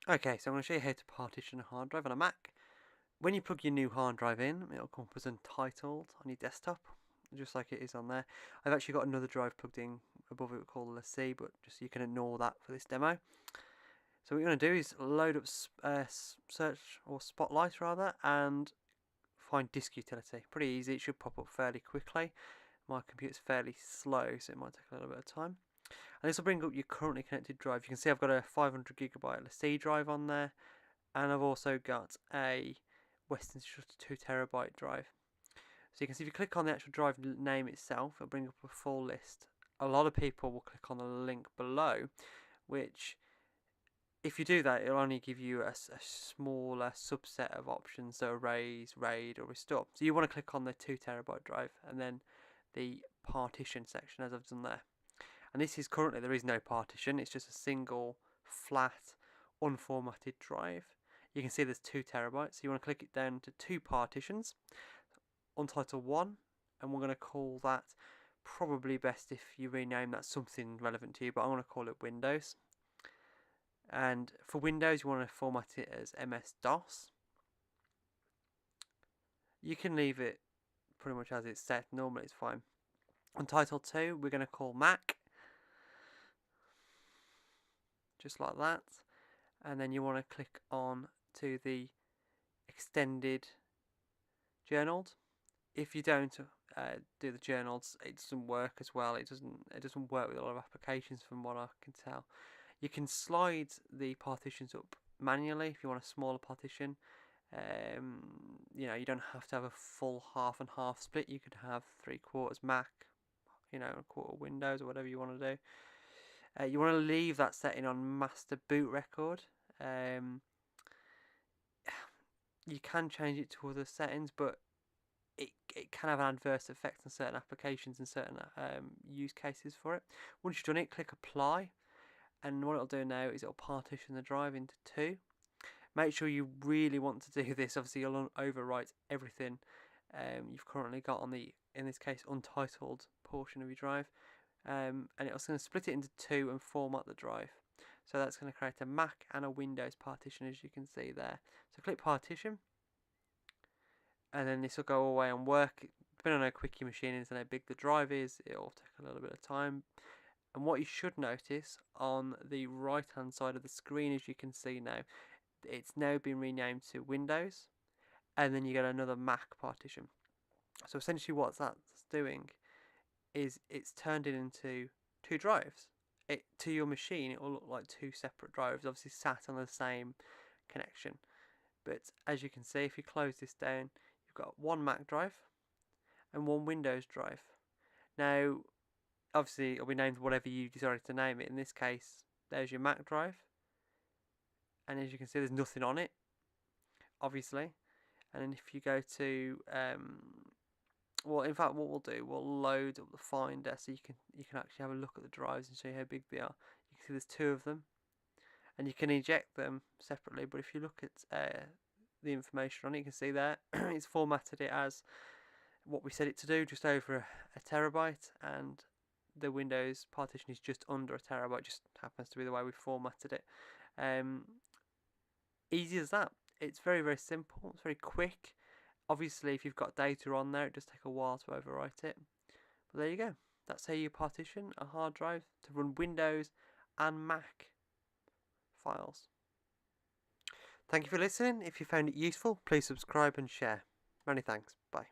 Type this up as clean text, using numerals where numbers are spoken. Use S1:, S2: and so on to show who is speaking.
S1: Okay, so I'm going to show you how to partition a hard drive on a Mac. When you plug your new hard drive in, it'll come up as untitled on your desktop, just like it is on there. I've actually got another drive plugged in above it called the C, but just so you can ignore that for this demo. So what you're going to do is load up search or Spotlight rather, and find disk utility. Pretty easy, it should pop up fairly quickly. My computer's fairly slow, so it might take a little bit of time. And this will bring up your currently connected drive. You can see I've got a 500GB LSD drive on there, and I've also got a Western Digital 2TB drive. So you can see if you click on the actual drive name itself, it'll bring up a full list. A lot of people will click on the link below, which, if you do that, it'll only give you a smaller subset of options, so erase, RAID, or restore. So you want to click on the 2TB drive and then the partition section, as I've done there. And this is currently, there is no partition, it's just a single flat unformatted drive. You can see there's 2TB, so you want to click it down to two partitions, untitled 1, and we're going to call that, probably best if you rename that something relevant to you, but I'm going to call it Windows. And for Windows, you want to format it as MS-DOS. You can leave it pretty much as it's set, normally it's fine. Untitled 2, we're going to call Mac, just like that. And then you want to click on to the extended journaled. If you don't do the journals, it doesn't work as well. It doesn't work with a lot of applications, from what I can tell. You can slide the partitions up manually if you want a smaller partition. You don't have to have a full half and half split. You could have 3/4 Mac, a quarter Windows, or whatever you want to do. You want to leave that setting on master boot record. You can change it to other settings, but it can have an adverse effect on certain applications and certain use cases for it. Once you've done it, click apply, and what it'll do now is it'll partition the drive into two. Make sure you really want to do this. Obviously, you'll overwrite everything you've currently got on the, in this case, untitled portion of your drive, and it's going to split it into two and format the drive. So that's going to create a Mac and a Windows partition, as you can see there. So click partition, and then this will go away and work. Depending on how quick your machine is and how big the drive is, it'll take a little bit of time. And what you should notice on the right hand side of the screen, as you can see now, it's now been renamed to Windows, and then you get another Mac partition. So essentially what that's doing is it's turned it into two drives. To your machine, it will look like two separate drives, obviously sat on the same connection. But as you can see, if you close this down, you've got one Mac drive and one Windows drive. Now, obviously, it'll be named whatever you decided to name it. In this case, there's your Mac drive, and as you can see, there's nothing on it, obviously. And then if you go to well, in fact, what we'll do, we'll load up the Finder so you can actually have a look at the drives and show you how big they are. You can see there's two of them, and you can eject them separately. But if you look at the information on it, you can see there it's formatted it as what we set it to do, just over a terabyte, and the Windows partition is just under a terabyte. Just happens to be the way we formatted it. Easy as that. It's very, very simple. It's very quick. Obviously, if you've got data on there, it does take a while to overwrite it. But there you go. That's how you partition a hard drive to run Windows and Mac files. Thank you for listening. If you found it useful, please subscribe and share. Many thanks. Bye.